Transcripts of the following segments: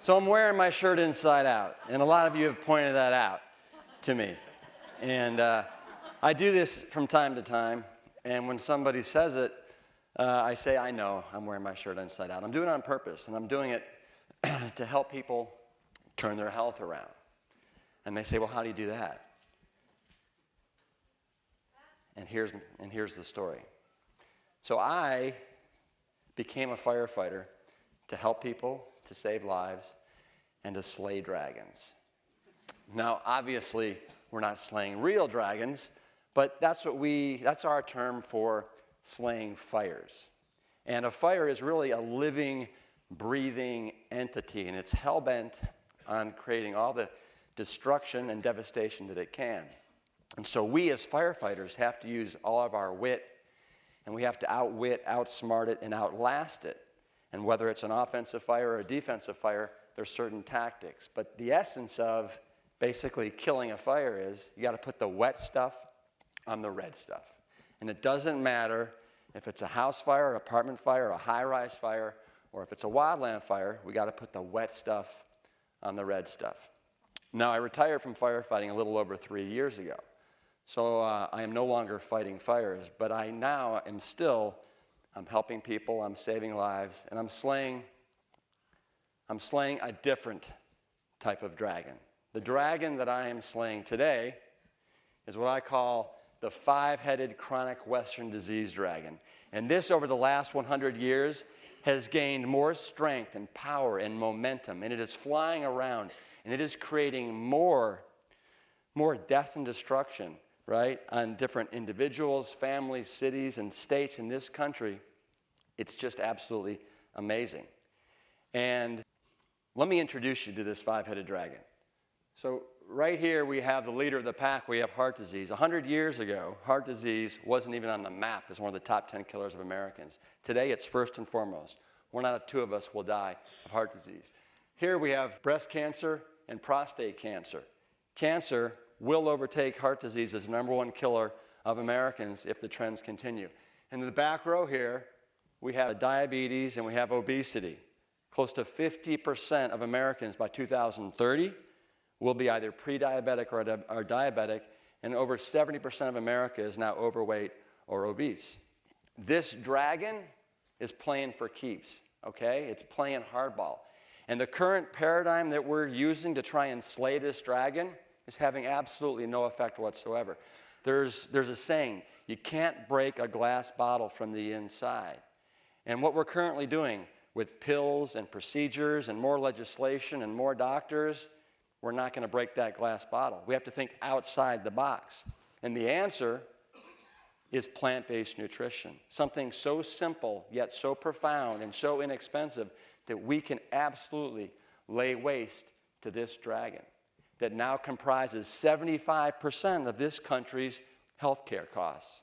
So I'm wearing my shirt inside out, and a lot of you have pointed that out to me. And I do this from time to time, and when somebody says it, I say, I know I'm wearing my shirt inside out. I'm doing it on purpose, and I'm doing it to help people turn their health around. And they say, well, how do you do that? And here's the story. So I became a firefighter to help people, to save lives, and to slay dragons. Now, obviously, we're not slaying real dragons, but that's our term for slaying fires. And a fire is really a living, breathing entity, and it's hell-bent on creating all the destruction and devastation that it can. And so we as firefighters have to use all of our wit, and we have to outwit, outsmart it, and outlast it. And whether it's an offensive fire or a defensive fire, there's certain tactics. But the essence of basically killing a fire is you got to put the wet stuff on the red stuff. And it doesn't matter if it's a house fire, an apartment fire, a high-rise fire, or if it's a wildland fire, we got to put the wet stuff on the red stuff. Now, I retired from firefighting a little over 3 years ago. So I am no longer fighting fires, but I now am still I'm helping people, I'm saving lives, and I'm slaying a different type of dragon. The dragon that I am slaying today is what I call the five-headed chronic Western disease dragon. And this, over the last 100 years, has gained more strength and power and momentum, and it is flying around, and it is creating more death and destruction, right, on different individuals, families, cities, and states in this country. It's just absolutely amazing. And let me introduce you to this five-headed dragon. So right here we have the leader of the pack. We have heart disease. 100 years ago, heart disease wasn't even on the map as one of the top 10 killers of Americans. Today it's first and foremost. 1 out of 2 of us will die of heart disease. Here we have breast cancer and prostate cancer. Cancer will overtake heart disease as the #1 killer of Americans if the trends continue. And in the back row here, we have diabetes and we have obesity. Close to 50% of Americans by 2030 will be either pre-diabetic or diabetic, and over 70% of America is now overweight or obese. This dragon is playing for keeps, okay? It's playing hardball. And the current paradigm that we're using to try and slay this dragon is having absolutely no effect whatsoever. There's a saying, you can't break a glass bottle from the inside. And what we're currently doing with pills and procedures and more legislation and more doctors, we're not going to break that glass bottle. We have to think outside the box. And the answer is plant-based nutrition, something so simple yet so profound and so inexpensive that we can absolutely lay waste to this dragon that now comprises 75% of this country's healthcare costs,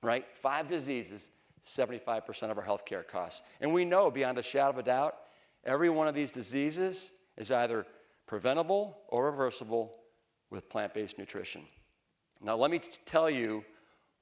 right? 5 diseases, 75% of our healthcare costs. And we know beyond a shadow of a doubt, every one of these diseases is either preventable or reversible with plant-based nutrition. Now let me tell you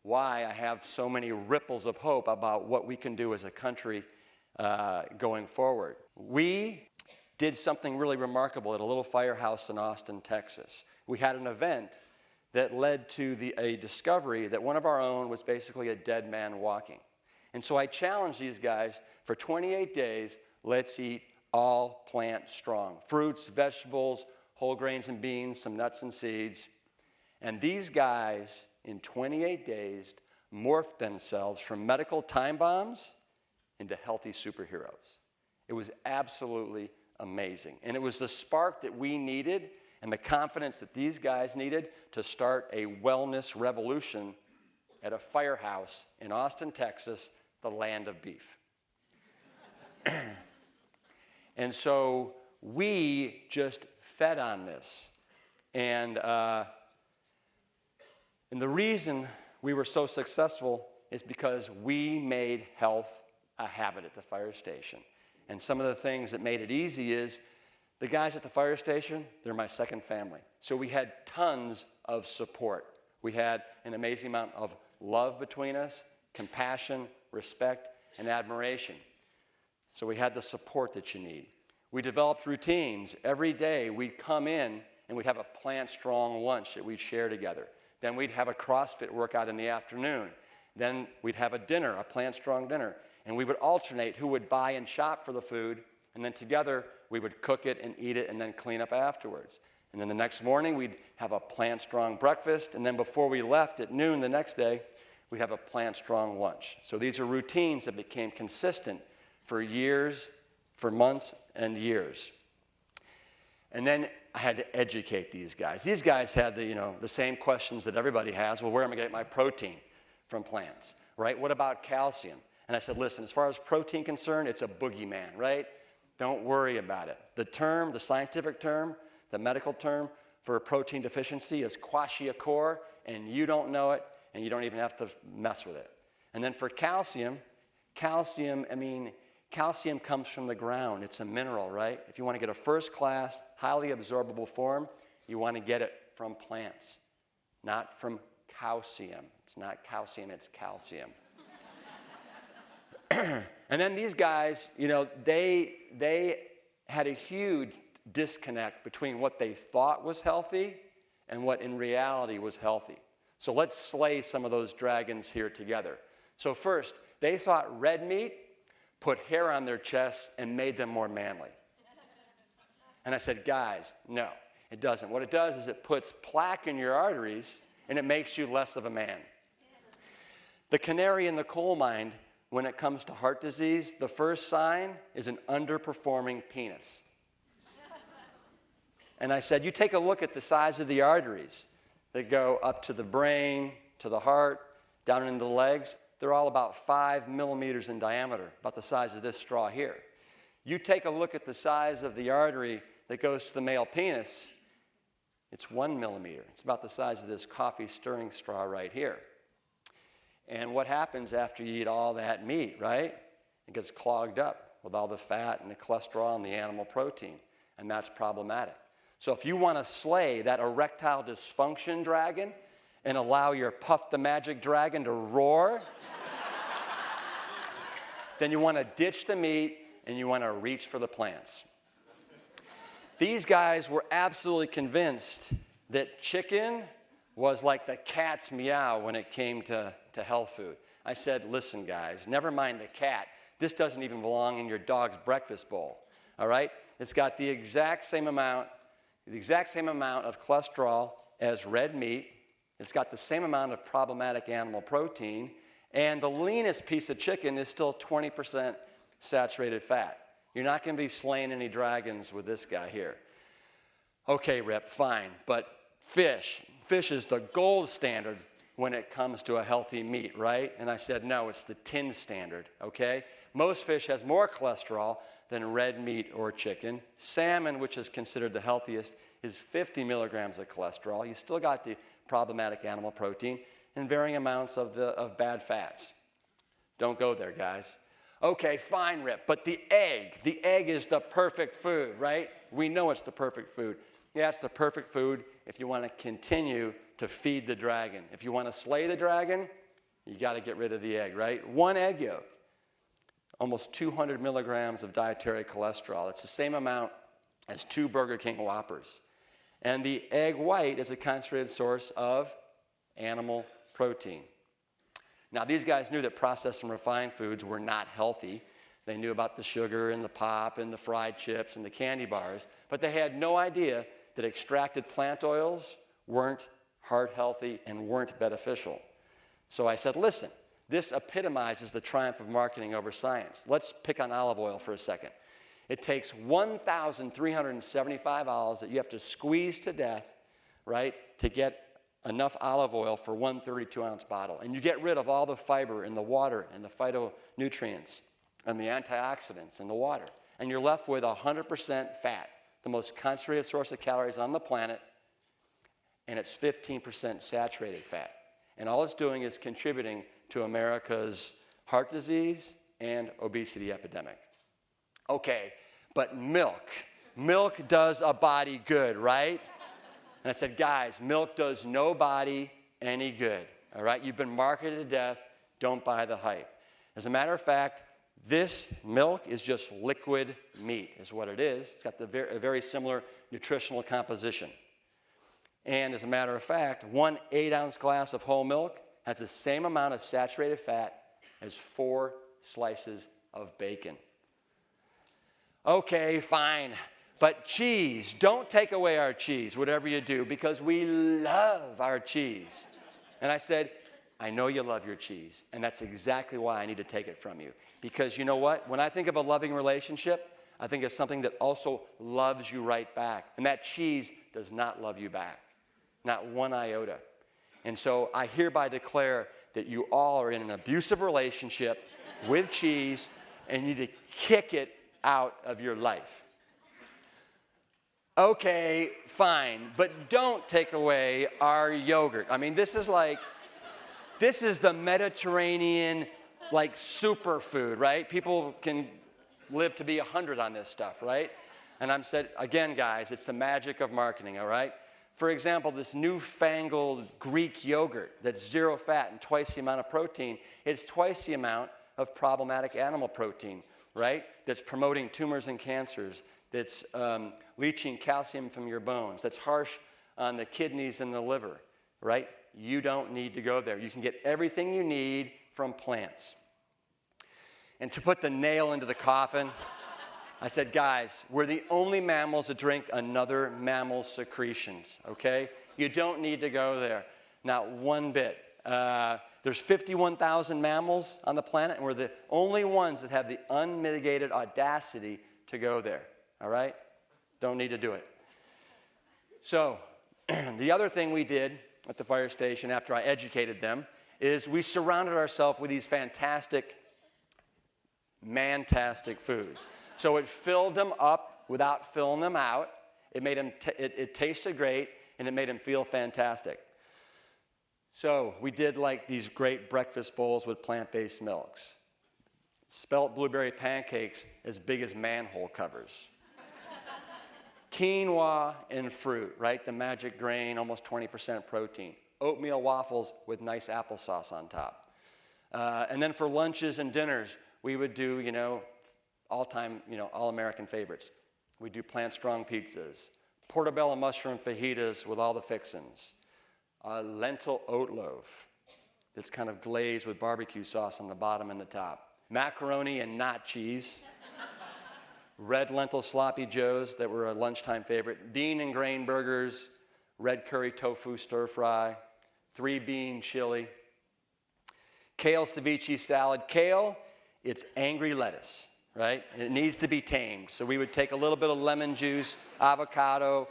why I have so many ripples of hope about what we can do as a country going forward. We did something really remarkable at a little firehouse in Esselstyn, Texas. We had an event that led to a discovery that one of our own was basically a dead man walking. And so I challenged these guys for 28 days, let's eat all plant strong. Fruits, vegetables, whole grains and beans, some nuts and seeds. And these guys, in 28 days, morphed themselves from medical time bombs into healthy superheroes. It was absolutely amazing. And it was the spark that we needed and the confidence that these guys needed to start a wellness revolution at a firehouse in Esselstyn, Texas, the land of beef. And so we just fed on this. And the reason we were so successful is because we made health a habit at the fire station. And some of the things that made it easy is the guys at the fire station, they're my second family. So we had tons of support. We had an amazing amount of love between us, compassion, respect, and admiration. So we had the support that you need. We developed routines. Every day we'd come in and we'd have a plant-strong lunch that we'd share together. Then we'd have a CrossFit workout in the afternoon. Then we'd have a dinner, a plant-strong dinner. And we would alternate who would buy and shop for the food. And then together we would cook it and eat it and then clean up afterwards. And then the next morning we'd have a plant-strong breakfast. And then before we left at noon the next day, we'd have a plant-strong lunch. So these are routines that became consistent for years, for months and years. And then I had to educate these guys. These guys had the same questions that everybody has. Well, where am I going to get my protein from plants, right? What about calcium? And I said, listen, as far as protein concerned, it's a boogeyman, right? Don't worry about it. The scientific term, the medical term for protein deficiency is kwashiorkor, and you don't know it, and you don't even have to mess with it. And then for calcium comes from the ground. It's a mineral, right? If you want to get a first-class, highly absorbable form, you want to get it from plants, not from calcium. It's not calcium, it's calcium. And then these guys, they had a huge disconnect between what they thought was healthy and what in reality was healthy. So let's slay some of those dragons here together. So first, they thought red meat put hair on their chests and made them more manly. And I said, guys, no, it doesn't. What it does is it puts plaque in your arteries and it makes you less of a man. The canary in the coal mine, when it comes to heart disease, the first sign is an underperforming penis. And I said, you take a look at the size of the arteries that go up to the brain, to the heart, down into the legs. They're all about 5 millimeters in diameter, about the size of this straw here. You take a look at the size of the artery that goes to the male penis, it's 1 millimeter. It's about the size of this coffee stirring straw right here. And what happens after you eat all that meat, right? It gets clogged up with all the fat and the cholesterol and the animal protein, and that's problematic. So if you want to slay that erectile dysfunction dragon and allow your Puff the Magic Dragon to roar, then you want to ditch the meat and you want to reach for the plants. These guys were absolutely convinced that chicken was like the cat's meow when it came to health food. I said, listen, guys, never mind the cat. This doesn't even belong in your dog's breakfast bowl, all right? It's got the exact same amount of cholesterol as red meat. It's got the same amount of problematic animal protein, and the leanest piece of chicken is still 20% saturated fat. You're not going to be slaying any dragons with this guy here. Okay, Rip, fine, but fish is the gold standard when it comes to a healthy meat, right? And I said, no, it's the tin standard, okay? Most fish has more cholesterol than red meat or chicken. Salmon, which is considered the healthiest, is 50 milligrams of cholesterol. You still got the problematic animal protein and varying amounts of bad fats. Don't go there, guys. Okay, fine, Rip, but the egg is the perfect food, right? We know it's the perfect food. Yeah, it's the perfect food if you want to continue to feed the dragon. If you want to slay the dragon, you got to get rid of the egg, right? One egg yolk, almost 200 milligrams of dietary cholesterol. It's the same amount as 2 Burger King Whoppers. And the egg white is a concentrated source of animal protein. Now, these guys knew that processed and refined foods were not healthy. They knew about the sugar and the pop and the fried chips and the candy bars, but they had no idea that extracted plant oils weren't heart healthy and weren't beneficial. So I said, listen, this epitomizes the triumph of marketing over science. Let's pick on olive oil for a second. It takes 1,375 olives that you have to squeeze to death, right, to get enough olive oil for one 32-ounce bottle. And you get rid of all the fiber and the water and the phytonutrients and the antioxidants in the water. And you're left with 100% fat, the most concentrated source of calories on the planet, and it's 15% saturated fat. And all it's doing is contributing to America's heart disease and obesity epidemic. Okay, but milk does a body good, right? And I said, guys, milk does no body any good, all right? You've been marketed to death. Don't buy the hype. As a matter of fact, This milk is just liquid meat, is what it is. It's got a very similar nutritional composition. And as a matter of fact, 1 8-ounce glass of whole milk has the same amount of saturated fat as 4 slices of bacon. Okay, fine. But cheese, don't take away our cheese, whatever you do, because we love our cheese. And I said, I know you love your cheese, and that's exactly why I need to take it from you. Because you know what? When I think of a loving relationship, I think of something that also loves you right back. And that cheese does not love you back, not one iota. And so I hereby declare that you all are in an abusive relationship with cheese, and you need to kick it out of your life. Okay, fine, but don't take away our yogurt. I mean, this is the Mediterranean, like, superfood, right? People can live to be 100 on this stuff, right? And I'm said, again, guys, it's the magic of marketing, all right? For example, this newfangled Greek yogurt that's 0 fat and twice the amount of protein, it's twice the amount of problematic animal protein, right? That's promoting tumors and cancers, that's leaching calcium from your bones, that's harsh on the kidneys and the liver, right? You don't need to go there. You can get everything you need from plants. And to put the nail into the coffin, I said, guys, we're the only mammals that drink another mammal's secretions, okay? You don't need to go there, not one bit. There's 51,000 mammals on the planet, and we're the only ones that have the unmitigated audacity to go there, all right? Don't need to do it. So the other thing we did at the fire station after I educated them is we surrounded ourselves with these fantastic, man-tastic foods. So it filled them up without filling them out. It made them, it tasted great, and it made them feel fantastic. So we did like these great breakfast bowls with plant-based milks. Spelt blueberry pancakes as big as manhole covers. Quinoa and fruit, right? The magic grain, almost 20% protein. Oatmeal waffles with nice applesauce on top. And then for lunches and dinners, we would do, all-time, all-American favorites. We do plant-strong pizzas, portobello mushroom fajitas with all the fixins, a lentil oat loaf that's kind of glazed with barbecue sauce on the bottom and the top, macaroni and not cheese, red lentil sloppy joes that were a lunchtime favorite, bean and grain burgers, red curry tofu stir fry, 3-bean chili, kale ceviche salad. Kale, it's angry lettuce, right? It needs to be tamed. So we would take a little bit of lemon juice, avocado,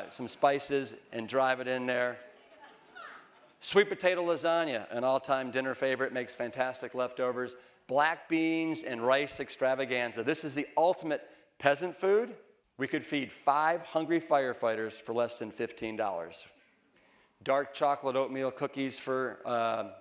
some spices, and drive it in there. Sweet potato lasagna, an all-time dinner favorite, makes fantastic leftovers. Black beans and rice extravaganza. This is the ultimate peasant food. We could feed 5 hungry firefighters for less than $15. Dark chocolate oatmeal cookies for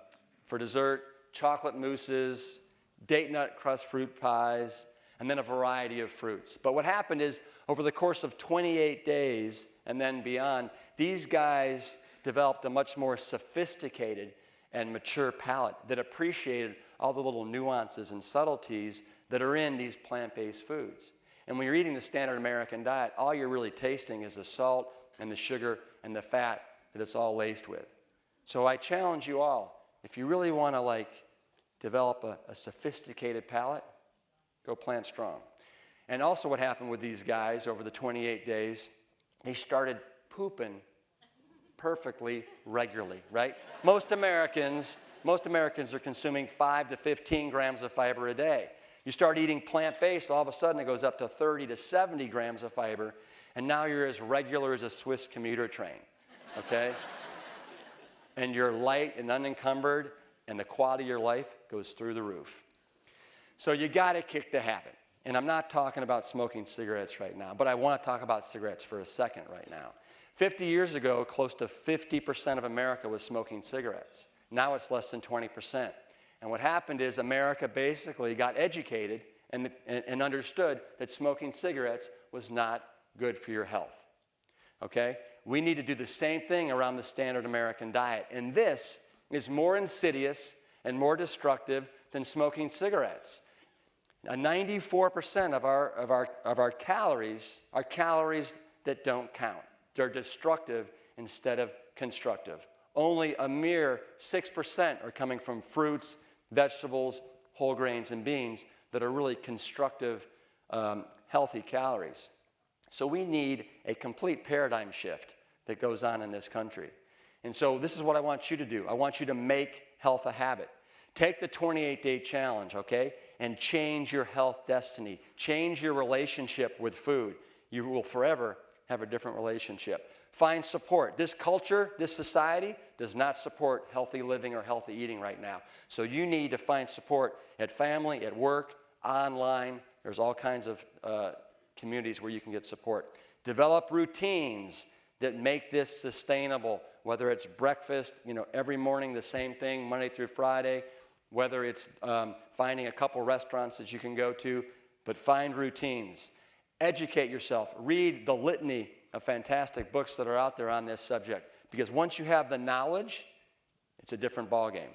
dessert, chocolate mousses, date nut crust fruit pies, and then a variety of fruits. But what happened is, over the course of 28 days and then beyond, these guys developed a much more sophisticated and mature palate that appreciated all the little nuances and subtleties that are in these plant-based foods. And when you're eating the standard American diet, all you're really tasting is the salt and the sugar and the fat that it's all laced with. So I challenge you all, if you really want to develop a sophisticated palate, go plant strong. And also what happened with these guys over the 28 days, they started pooping perfectly regularly, right? Most Americans are consuming 5 to 15 grams of fiber a day. You start eating plant-based, all of a sudden it goes up to 30 to 70 grams of fiber, and now you're as regular as a Swiss commuter train, okay? And you're light and unencumbered, and the quality of your life goes through the roof. So you gotta kick the habit. And I'm not talking about smoking cigarettes right now, but I wanna talk about cigarettes for a second right now. 50 years ago, close to 50% of America was smoking cigarettes. Now it's less than 20%. And what happened is America basically got educated and understood that smoking cigarettes was not good for your health. Okay? We need to do the same thing around the standard American diet. And this is more insidious and more destructive than smoking cigarettes. 94% of our calories are calories that don't count. They're destructive instead of constructive. Only a mere 6% are coming from fruits, vegetables, whole grains, and beans that are really constructive, healthy calories. So we need a complete paradigm shift that goes on in this country. And so this is what I want you to do. I want you to make health a habit. Take the 28-day challenge, okay, and change your health destiny. Change your relationship with food. You will forever have a different relationship. Find support. This culture, this society does not support healthy living or healthy eating right now. So you need to find support at family, at work, online. There's all kinds of communities where you can get support. Develop routines that make this sustainable, whether it's breakfast, every morning the same thing, Monday through Friday, whether it's finding a couple restaurants that you can go to, but find routines. Educate yourself. Read the litany of fantastic books that are out there on this subject, because once you have the knowledge, it's a different ballgame.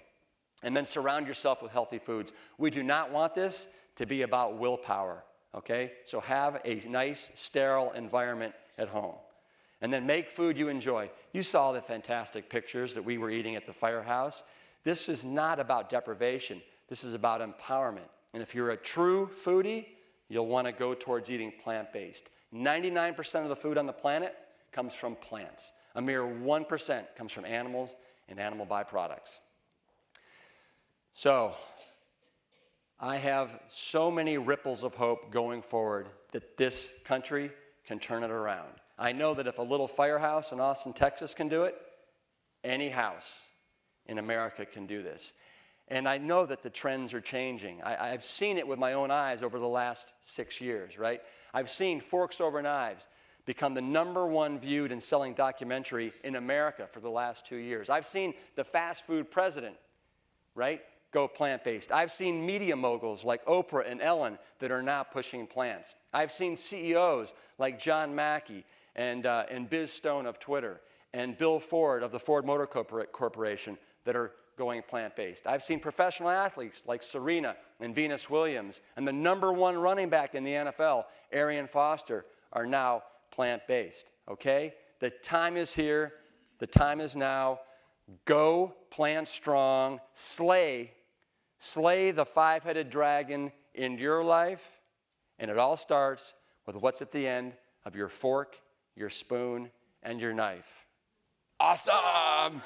And then surround yourself with healthy foods. We do not want this to be about willpower, okay? So have a nice, sterile environment at home. And then make food you enjoy. You saw the fantastic pictures that we were eating at the firehouse. This is not about deprivation. This is about empowerment. And if you're a true foodie, you'll want to go towards eating plant-based. 99% of the food on the planet comes from plants. A mere 1% comes from animals and animal byproducts. So, I have so many ripples of hope going forward that this country can turn it around. I know that if a little firehouse in Austin, Texas can do it, any house in America can do this. And I know that the trends are changing. I've seen it with my own eyes over the last 6 years, right? I've seen Forks Over Knives become the #1 viewed and selling documentary in America for the last 2 years. I've seen the fast food president, right, go plant-based. I've seen media moguls like Oprah and Ellen that are now pushing plants. I've seen CEOs like John Mackey and Biz Stone of Twitter and Bill Ford of the Ford Motor Corporation that are going plant-based. I've seen professional athletes like Serena and Venus Williams and the #1 running back in the NFL, Arian Foster, are now plant-based, okay? The time is here. The time is now. Go plant strong. Slay the five-headed dragon in your life, and it all starts with what's at the end of your fork, your spoon, and your knife. Awesome!